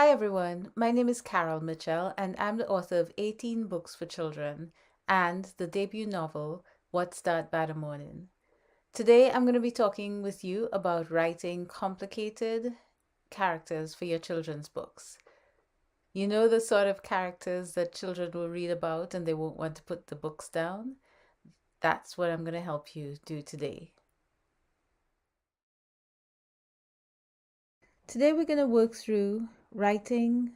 Hi everyone, my name is Carol Mitchell and I'm the author of 18 books for children and the debut novel, What's That Bad Mornin. Today I'm going to be talking with you about writing complicated characters for your children's books. You know the sort of characters that children will read about and they won't want to put the books down? That's what I'm going to help you do today. Today we're going to work through writing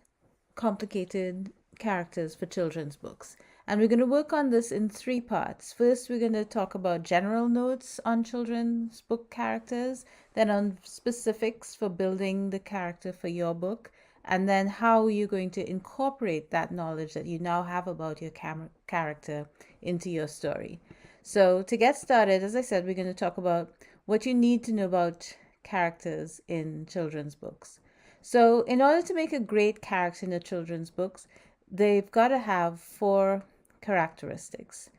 complicated characters for children's books. And we're going to work on this in three parts. First, we're going to talk about general notes on children's book characters, then on specifics for building the character for your book, and then how you're going to incorporate that knowledge that you now have about your character into your story. So, to get started, as I said, we're going to talk about what you need to know about characters in children's books. So, in order to make a great character in a children's books, they've got to have four characteristics.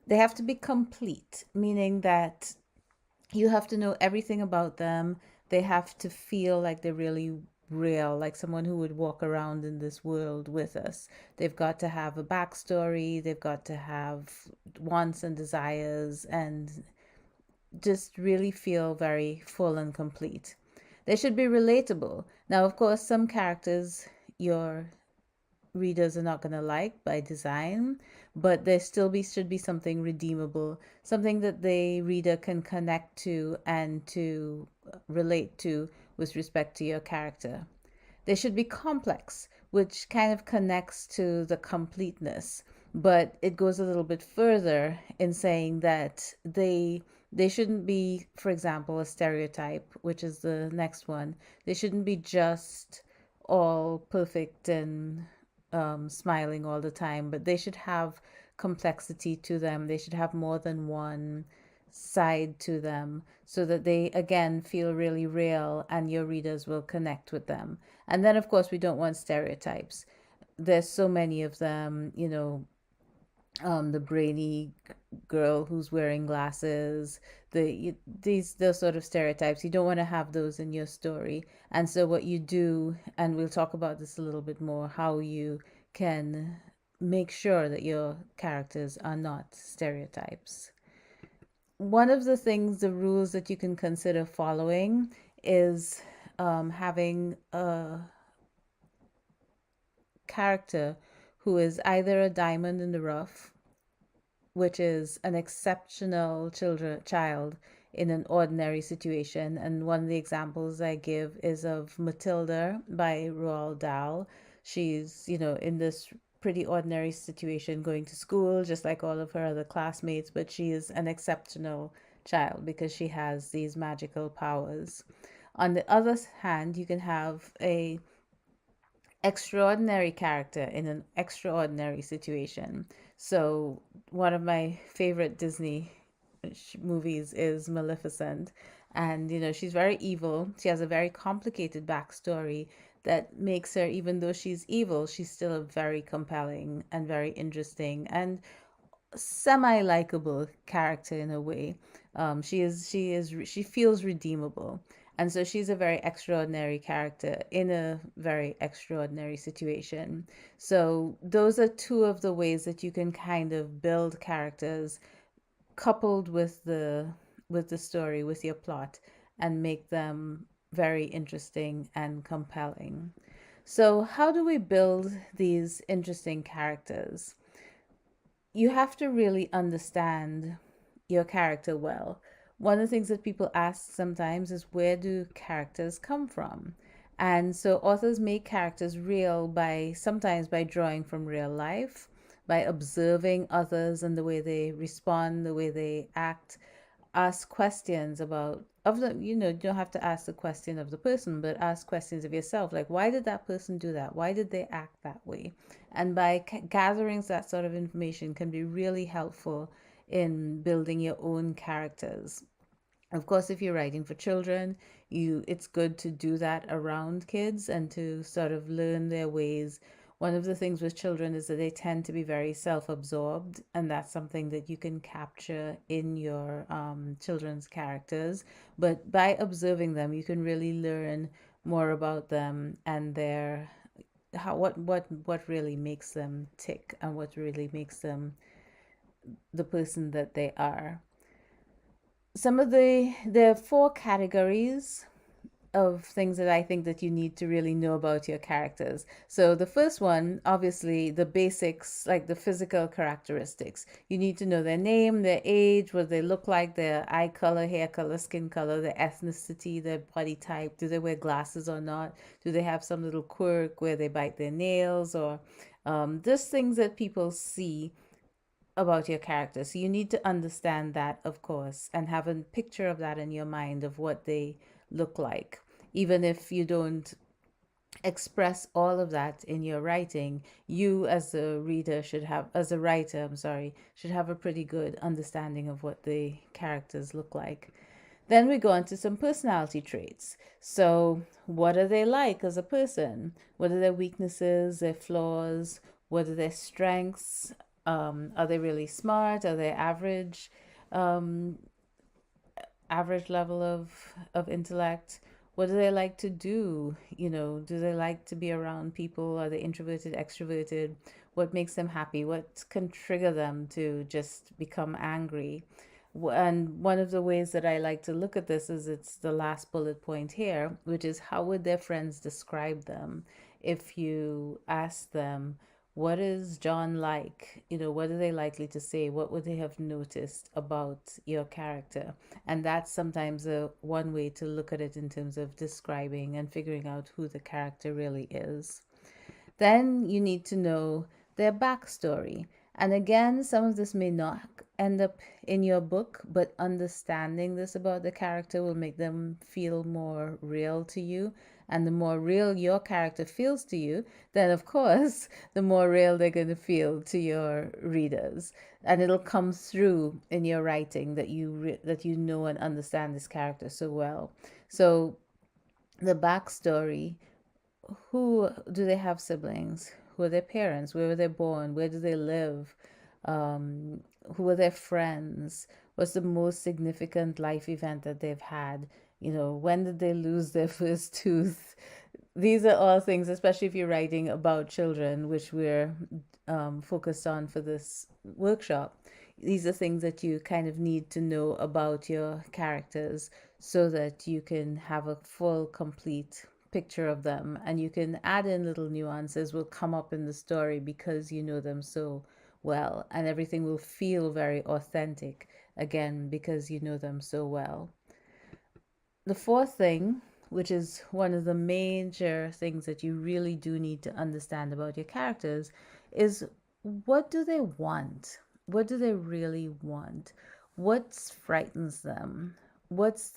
They have to be complete, meaning that you have to know everything about them. They have to feel like they're really real, like someone who would walk around in this world with us. They've got to have a backstory, they've got to have wants and desires, and just really feel very full and complete. They should be relatable. Now, of course, some characters your readers are not going to like by design, but there still should be something redeemable, something that the reader can connect to and to relate to with respect to your character. They should be complex, which kind of connects to the completeness, but it goes a little bit further in saying that they shouldn't be, for example, a stereotype, which is the next one. They shouldn't be just all perfect and smiling all the time, but they should have complexity to them. They should have more than one side to them so that they again feel really real and your readers will connect with them. And then of course we don't want stereotypes. There's so many of them, the brainy girl who's wearing glasses, those sort of stereotypes. You don't want to have those in your story. And so what you do, and we'll talk about this a little bit more, how you can make sure that your characters are not stereotypes. One of the things, the rules that you can consider following is having a character who is either a diamond in the rough, which is an exceptional child in an ordinary situation. And one of the examples I give is of Matilda by Roald Dahl. She's, in this pretty ordinary situation going to school, just like all of her other classmates, but she is an exceptional child because she has these magical powers. On the other hand, you can have a extraordinary character in an extraordinary situation. So, one of my favorite Disney movies is Maleficent. And, she's very evil. She has a very complicated backstory that makes her, even though she's evil, she's still a very compelling and very interesting and semi-likable character in a way. She feels redeemable, and so she's a very extraordinary character in a very extraordinary situation. So those are two of the ways that you can kind of build characters coupled with the story, with your plot, and make them very interesting and compelling. So how do we build these interesting characters? You have to really understand your character well. One of the things that people ask sometimes is, where do characters come from? And so authors make characters real by sometimes by drawing from real life, by observing others and the way they respond, the way they act, ask questions about of the you don't have to ask the question of the person, but ask questions of yourself, like, why did that person do that, why did they act that way? And by gathering that sort of information can be really helpful in building your own characters. Of course, if you're writing for children, it's good to do that around kids and to sort of learn their ways. One of the things with children is that they tend to be very self-absorbed, and that's something that you can capture in your children's characters. But by observing them, you can really learn more about them and their how what really makes them tick and what really makes them the person that they are. Some of there are four categories of things that I think that you need to really know about your characters. So the first one, obviously, the basics, like the physical characteristics. You need to know their name, their age, what they look like, their eye color, hair color, skin color, their ethnicity, their body type. Do they wear glasses or not? Do they have some little quirk where they bite their nails, or just things that people see about your character. So you need to understand that, of course, and have a picture of that in your mind of what they look like. Even if you don't express all of that in your writing, you as a reader should have, as a writer, I'm sorry, should have a pretty good understanding of what the characters look like. Then we go on to some personality traits. So, what are they like as a person? What are their weaknesses, their flaws? What are their strengths? Are they really smart? Are they average? Um, Average level of intellect? What do they like to do? Do they like to be around people? Are they introverted, extroverted? What makes them happy? What can trigger them to just become angry? And one of the ways that I like to look at this is it's the last bullet point here, which is how would their friends describe them if you ask them, what is John like? What are they likely to say? What would they have noticed about your character? And that's sometimes one way to look at it in terms of describing and figuring out who the character really is. Then you need to know their backstory. And again, some of this may not end up in your book, but understanding this about the character will make them feel more real to you. And the more real your character feels to you, then of course, the more real they're going to feel to your readers. And it'll come through in your writing that that you know and understand this character so well. So the backstory, who do they have siblings? Who are their parents? Where were they born? Where do they live? Um, who are their friends? What's the most significant life event that they've had? When did they lose their first tooth? These are all things, especially if you're writing about children, which we're focused on for this workshop. These are things that you kind of need to know about your characters so that you can have a full, complete picture of them, and you can add in little nuances will come up in the story because you know them so well, and everything will feel very authentic again because you know them so well. The fourth thing, which is one of the major things that you really do need to understand about your characters, is what do they want? What do they really want? What frightens them? What's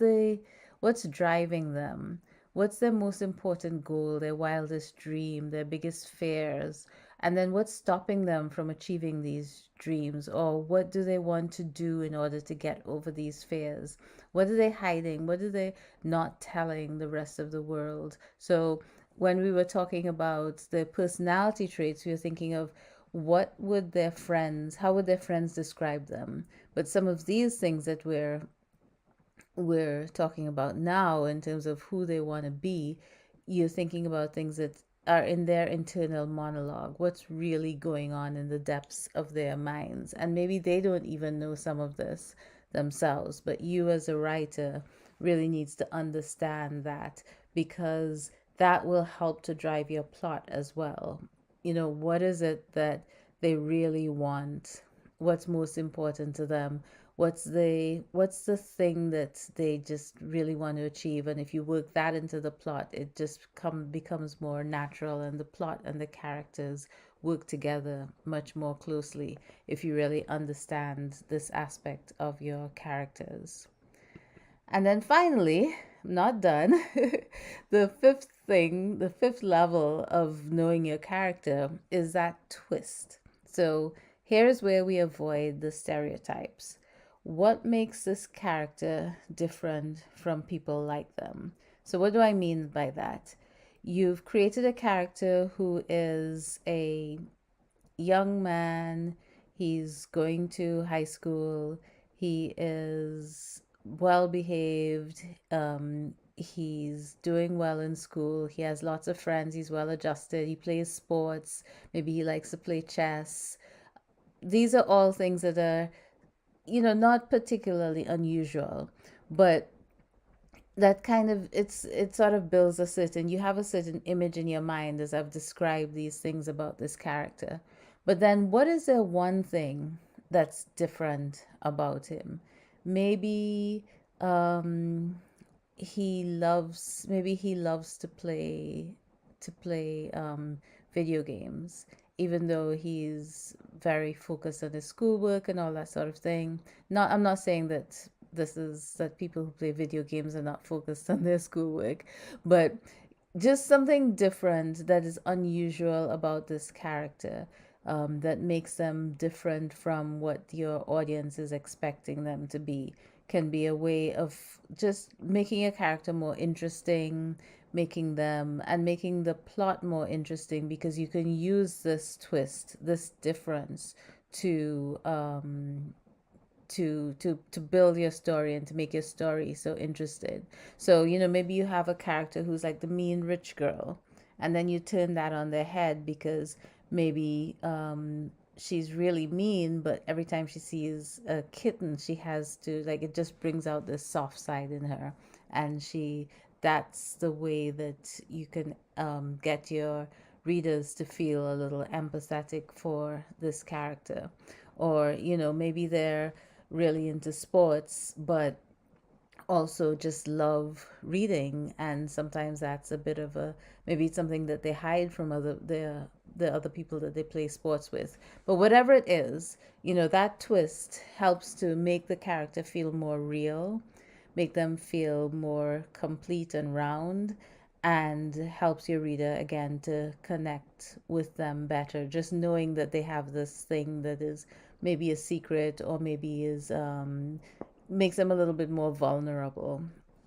driving them? What's their most important goal, their wildest dream, their biggest fears? And then what's stopping them from achieving these dreams? Or what do they want to do in order to get over these fears? What are they hiding? What are they not telling the rest of the world? So when we were talking about the personality traits, we were thinking of how would their friends describe them? But some of these things that we're talking about now in terms of who they want to be, you're thinking about things that are in their internal monologue, what's really going on in the depths of their minds. And maybe they don't even know some of this themselves, but you as a writer really needs to understand that, because that will help to drive your plot as well. What is it that they really want? What's most important to them? What's the thing that they just really want to achieve? And if you work that into the plot, it just becomes more natural, and the plot and the characters work together much more closely if you really understand this aspect of your characters. And then finally, I'm not done. The fifth level of knowing your character is that twist. So here's where we avoid the stereotypes. What makes this character different from people like them? So, what do I mean by that? You've created a character who is a young man. He's going to high school. He is well behaved. he's doing well in school, he has lots of friends, he's well adjusted, he plays sports, maybe he likes to play chess. These are all things that are, not particularly unusual, but that kind of it sort of builds a certain, you have a certain image in your mind as I've described these things about this character. But then what is the one thing that's different about him? Maybe um he loves to play video games, even though he's very focused on his schoolwork and all that sort of thing. Not I'm not saying that that people who play video games are not focused on their schoolwork, but just something different that is unusual about this character, that makes them different from what your audience is expecting them to be, can be a way of just making a character more interesting, making the plot more interesting, because you can use this twist, this difference, to to build your story and to make your story so interested. So, maybe you have a character who's like the mean rich girl, and then you turn that on their head because maybe she's really mean, but every time she sees a kitten, she has to, like, it just brings out this soft side in her, and that's the way that you can get your readers to feel a little empathetic for this character. Or, maybe they're really into sports, but also just love reading, and sometimes that's a bit of a, maybe it's something that they hide from the other people that they play sports with. But whatever it is, that twist helps to make the character feel more real, make them feel more complete and round, and helps your reader again to connect with them better, just knowing that they have this thing that is maybe a secret, or maybe is makes them a little bit more vulnerable.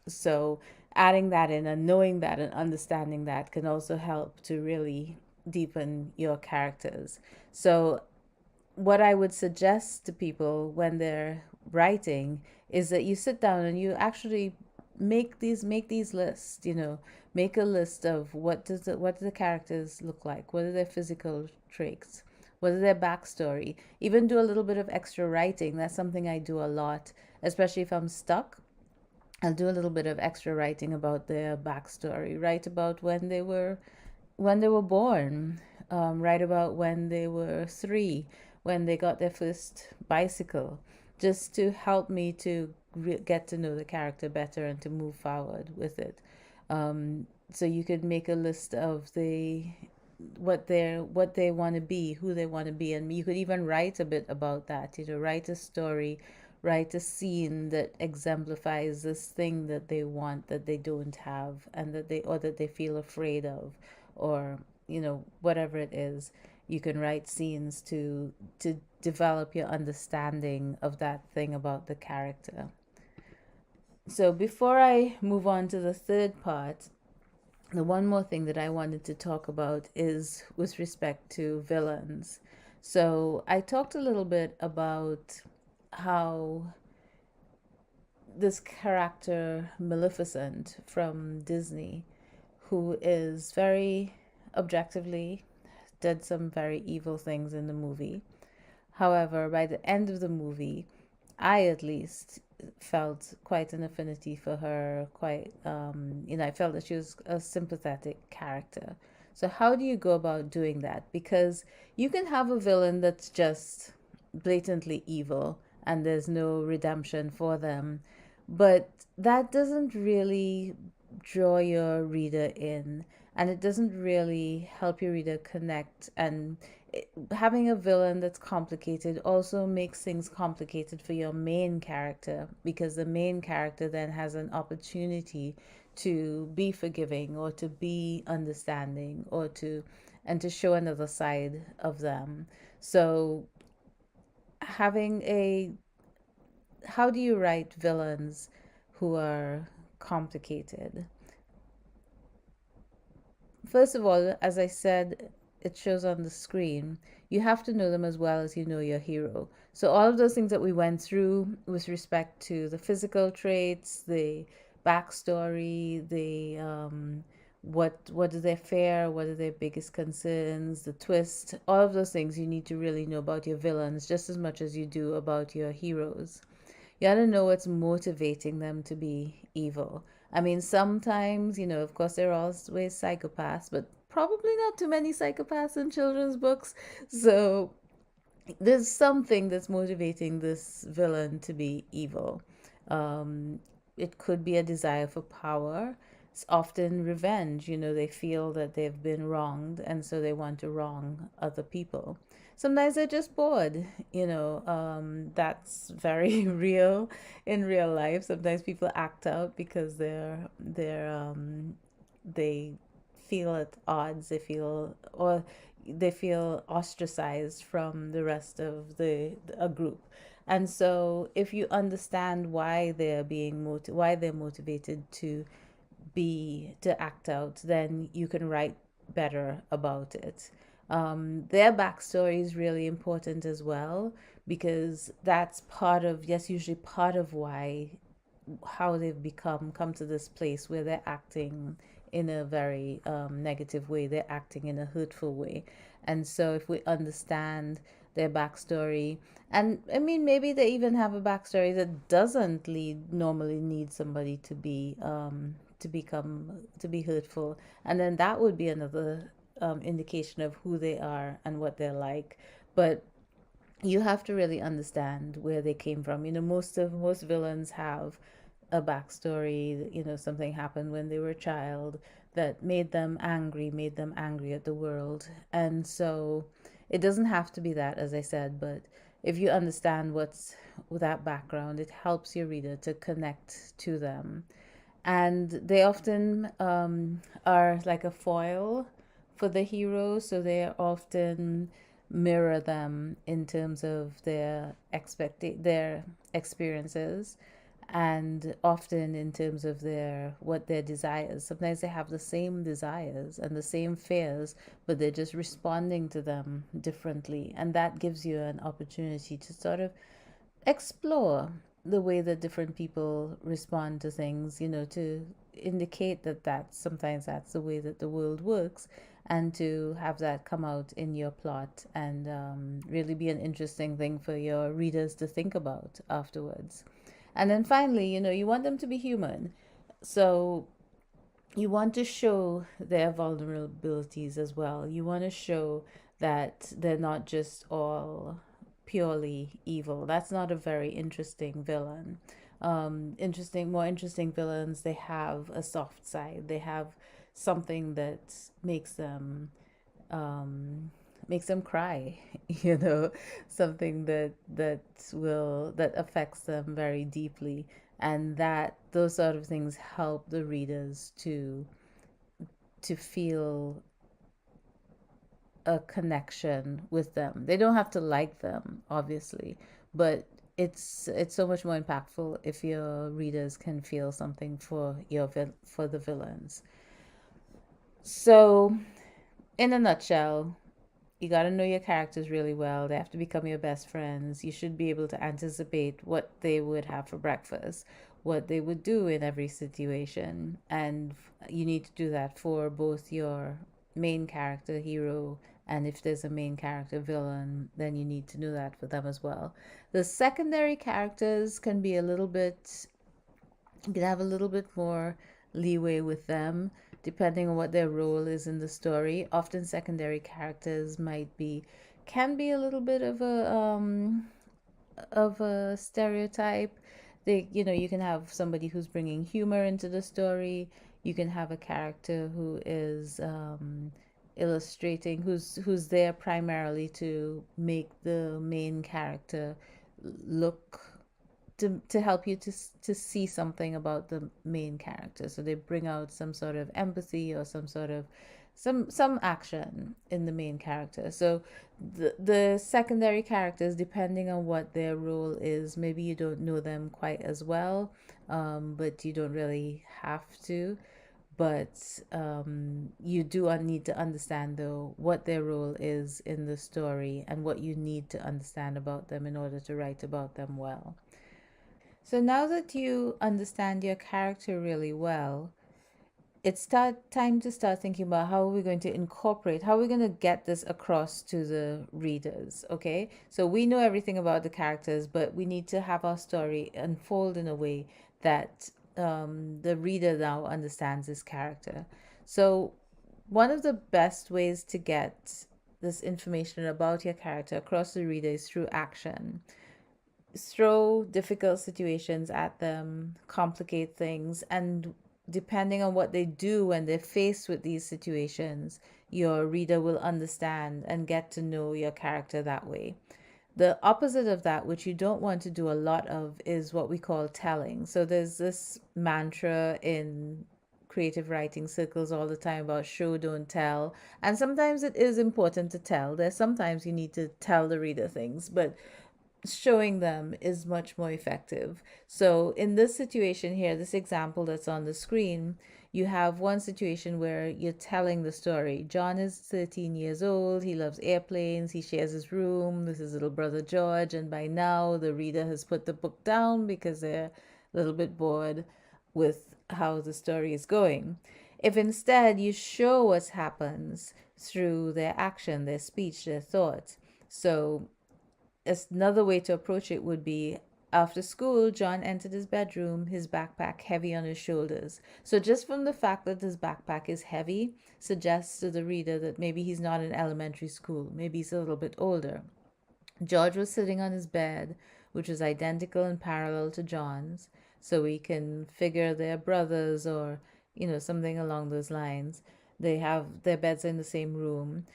So adding that in and knowing that and understanding that can also help to really deepen your characters. So what I would suggest to people when they're writing is that you sit down and you actually make these lists. Make a list of what do the characters look like, what are their physical traits, what is their backstory. Even do a little bit of extra writing. That's something I do a lot, especially if I'm stuck. I'll do a little bit of extra writing about their backstory. Write about when they were born. Write about when they were 3, when they got their first bicycle, just to help me to get to know the character better and to move forward with it. So you could make a list of what they want to be, who they want to be, and you could even write a bit about that. Write a story, write a scene that exemplifies this thing that they want, that they don't have, and that they feel afraid of, or whatever it is. You can write scenes to develop your understanding of that thing about the character. So before I move on to the third part, the one more thing that I wanted to talk about is with respect to villains. So I talked a little bit about how this character Maleficent from Disney, who is very objectively did some very evil things in the movie. However, by the end of the movie, I at least felt quite an affinity for her. I felt that she was a sympathetic character. So, how do you go about doing that? Because you can have a villain that's just blatantly evil and there's no redemption for them, but that doesn't really draw your reader in, and it doesn't really help your reader connect. And having a villain that's complicated also makes things complicated for your main character, because the main character then has an opportunity to be forgiving, or to be understanding, or to show another side of them. So having a how do you write villains who are complicated? First of all, as I said, it shows on the screen, you have to know them as well as you know your hero. So all of those things that we went through with respect to the physical traits, the backstory, what do they fear, what are their biggest concerns, the twist, all of those things you need to really know about your villains just as much as you do about your heroes. You gotta know what's motivating them to be evil. I mean, sometimes, of course, there are always psychopaths, but probably not too many psychopaths in children's books. So there's something that's motivating this villain to be evil. Um, it could be a desire for power. It's often revenge. They feel that they've been wronged, and so they want to wrong other people. Sometimes they're just bored. That's very real in real life. Sometimes people act out because they feel at odds. They feel ostracized from the rest of the a group. And so if you understand why they're motivated to act out, then you can write better about it. Their backstory is really important as well, because that's usually part of why how they've come to this place where they're acting in a very negative way. They're acting in a hurtful way. And so if we understand their backstory, and I mean, maybe they even have a backstory that doesn't normally need somebody to be hurtful, and then that would be another indication of who they are and what they're like. But you have to really understand where they came from. Most villains have a backstory. Something happened when they were a child that made them angry at the world. And so it doesn't have to be that, as I said, but if you understand what's with that background, it helps your reader to connect to them. And they often are like a foil for the hero, so they often mirror them in terms of their experiences, and often in terms of their desires. Sometimes they have the same desires and the same fears, but they're just responding to them differently, and that gives you an opportunity to sort of explore the way that different people respond to things, to indicate sometimes that's the way that the world works, and to have that come out in your plot and really be an interesting thing for your readers to think about afterwards. And then finally, you want them to be human. So you want to show their vulnerabilities as well. You want to show that they're not just all purely evil. That's not a very interesting villain. More interesting villains, they have a soft side. They have something that um, makes them cry, something that affects them very deeply, and that those sort of things help the readers to feel a connection with them. They don't have to like them, obviously, but it's so much more impactful if your readers can feel something for the villains. So, in a nutshell, you got to know your characters really well. They have to become your best friends. You should be able to anticipate what they would have for breakfast, what they would do in every situation. And you need to do that for both your main character, hero, and if there's a main character villain, then you need to know that for them as well. The secondary characters can be you can have a little bit more leeway with them depending on what their role is in the story. Often secondary characters can be a little bit of a stereotype. You can have somebody who's bringing humor into the story. You can have a character who is illustrating, who's there primarily to make the main character look to help you to see something about the main character. So they bring out some sort of empathy or some sort of some action in the main character. So the secondary characters, depending on what their role is, maybe you don't know them quite as well, but you don't really have to. But you do need to understand, though, what their role is in the story and what you need to understand about them in order to write about them well. So now that you understand your character really well, it's time to start thinking about how are we going to incorporate, how are we going to get this across to the readers. Okay, so we know everything about the characters, but we need to have our story unfold in a way that the reader now understands this character. So one of the best ways to get this information about your character across the reader is through action. Throw difficult situations at them, complicate things, and depending on what they do when they're faced with these situations, your reader will understand and get to know your character that way. The opposite of that, which you don't want to do a lot of, is what we call telling. So there's this mantra in creative writing circles all the time about show, don't tell. And sometimes it is important to tell. There's sometimes you need to tell the reader things, but showing them is much more effective. So, in this situation here, this example that's on the screen, you have one situation where you're telling the story. John is 13 years old. He loves airplanes. He shares his room with his little brother George. And by now, the reader has put the book down because they're a little bit bored with how the story is going. If instead you show what happens through their action, their speech, their thought, so another way to approach it would be after school, John entered his bedroom, his backpack heavy on his shoulders. So, just from the fact that his backpack is heavy, suggests to the reader that maybe he's not in elementary school, maybe he's a little bit older. George was sitting on his bed, which was identical and parallel to John's, so we can figure they're brothers or, something along those lines. They have their beds in the same room.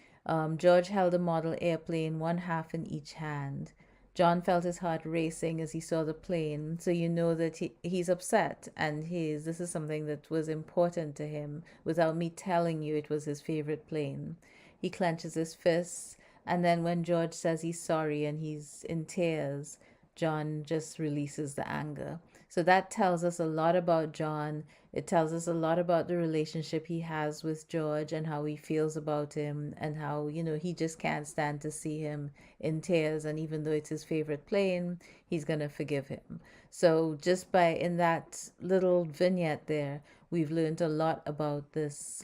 George held a model airplane, one half in each hand. John felt his heart racing as he saw the plane, so you know that he's upset and this is something that was important to him. Without me telling you, it was his favorite plane. He clenches his fists, and then when George says he's sorry and he's in tears, John just releases the anger. So that tells us a lot about John. It tells us a lot about the relationship he has with George and how he feels about him and how, he just can't stand to see him in tears. And even though it's his favorite plane, he's going to forgive him. So just by in that little vignette there, we've learned a lot about this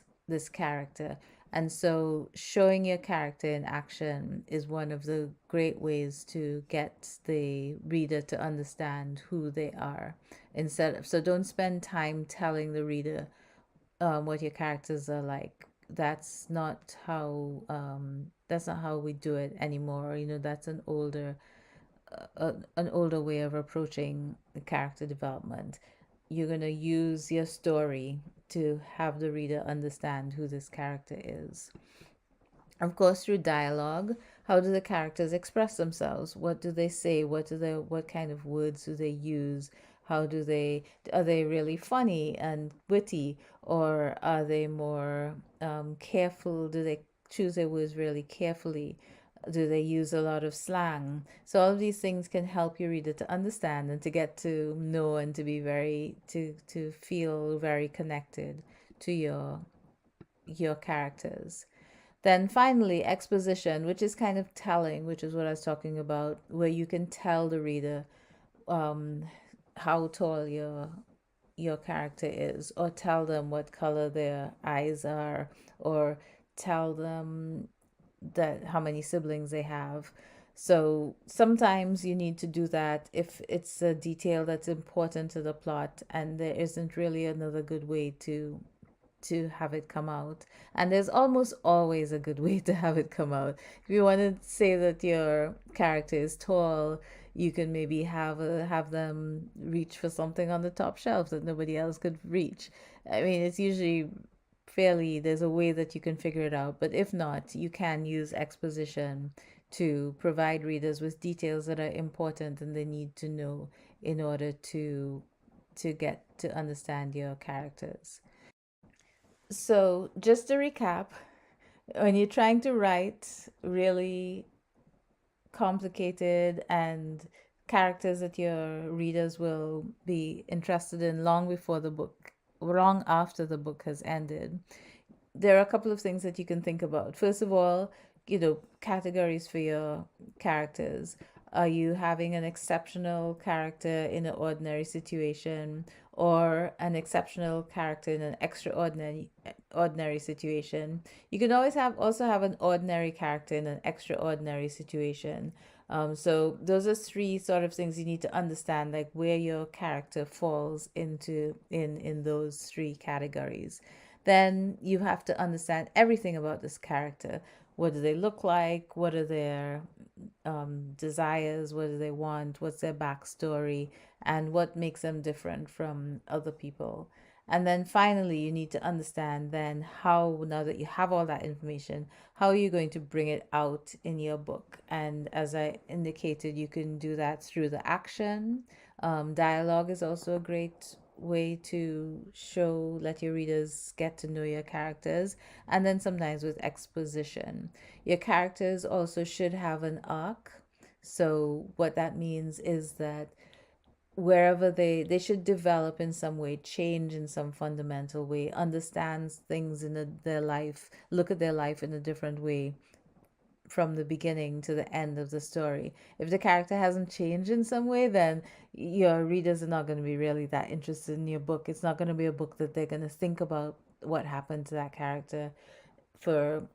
character. And so showing your character in action is one of the great ways to get the reader to understand who they are. So don't spend time telling the reader what your characters are like. That's not how we do it anymore. That's an older way of approaching the character development. You're going to use your story to have the reader understand who this character is. Of course, through dialogue, how do the characters express themselves? What do they say? What kind of words do they use? Are they really funny and witty, or are they more careful? Do they choose their words really carefully? Do they use a lot of slang? So all of these things can help your reader to understand and to get to know and to be to feel very connected to your characters. Then finally, exposition, which is kind of telling, which is what I was talking about, where you can tell the reader um, how tall your character is, or tell them what color their eyes are, or tell them that how many siblings they have. So sometimes you need to do that if it's a detail that's important to the plot and there isn't really another good way to have it come out. And there's almost always a good way to have it come out. If you want to say that your character is tall, you can maybe have them reach for something on the top shelf that nobody else could reach. I mean, it's usually fairly there's a way that you can figure it out, but if not, you can use exposition to provide readers with details that are important and they need to know in order to get to understand your characters. So, just to recap, when you're trying to write really complicated and characters that your readers will be interested in long after the book has ended, there are a couple of things that you can think about. First of all, categories for your characters. Are you having an exceptional character in an ordinary situation, or an exceptional character in an extraordinary situation? You can always have also have an ordinary character in an extraordinary situation. So those are three sort of things you need to understand, like where your character falls into in those three categories. Then you have to understand everything about this character. What do they look like? What are their desires? What do they want? What's their backstory? And what makes them different from other people? And then finally, you need to understand then how, now that you have all that information, how are you going to bring it out in your book? And as I indicated, you can do that through the action. Dialogue is also a great way to let your readers get to know your characters. And then sometimes with exposition, your characters also should have an arc. So what that means is that wherever they should develop in some way, change in some fundamental way, understand things in their life, look at their life in a different way from the beginning to the end of the story. If the character hasn't changed in some way, then your readers are not going to be really that interested in your book. It's not going to be a book that they're going to think about what happened to that character for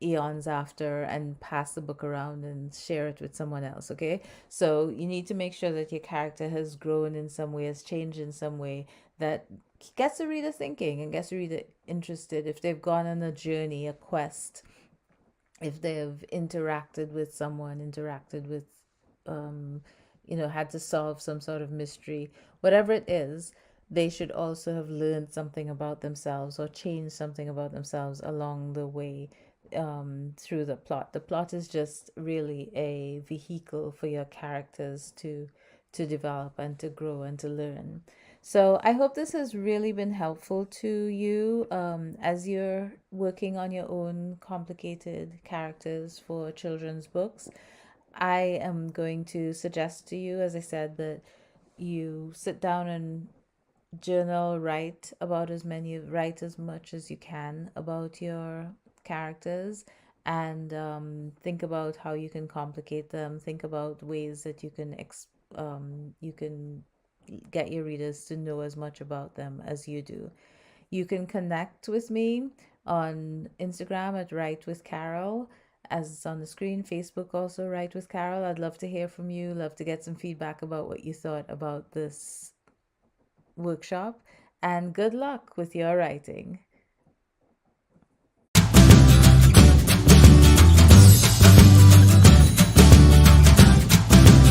eons after and pass the book around and share it with someone else. Okay, so you need to make sure that your character has grown in some way, has changed in some way, that gets the reader thinking and gets the reader interested. If they've gone on a journey, a quest, if they've interacted with someone, interacted with, um, had to solve some sort of mystery, whatever it is, they should also have learned something about themselves or changed something about themselves along the way, through the plot. The plot is just really a vehicle for your characters to develop and to grow and to learn. So I hope this has really been helpful to you, as you're working on your own complicated characters for children's books. I am going to suggest to you, as I said, that you sit down and journal, write as much as you can about your characters, and think about how you can complicate them. Think about ways that you can get your readers to know as much about them as you do. You can connect with me on Instagram at Write with Carol, as it's on the screen. Facebook also, Write with Carol. I'd love to hear from you. Love to get some feedback about what you thought about this workshop. And good luck with your writing.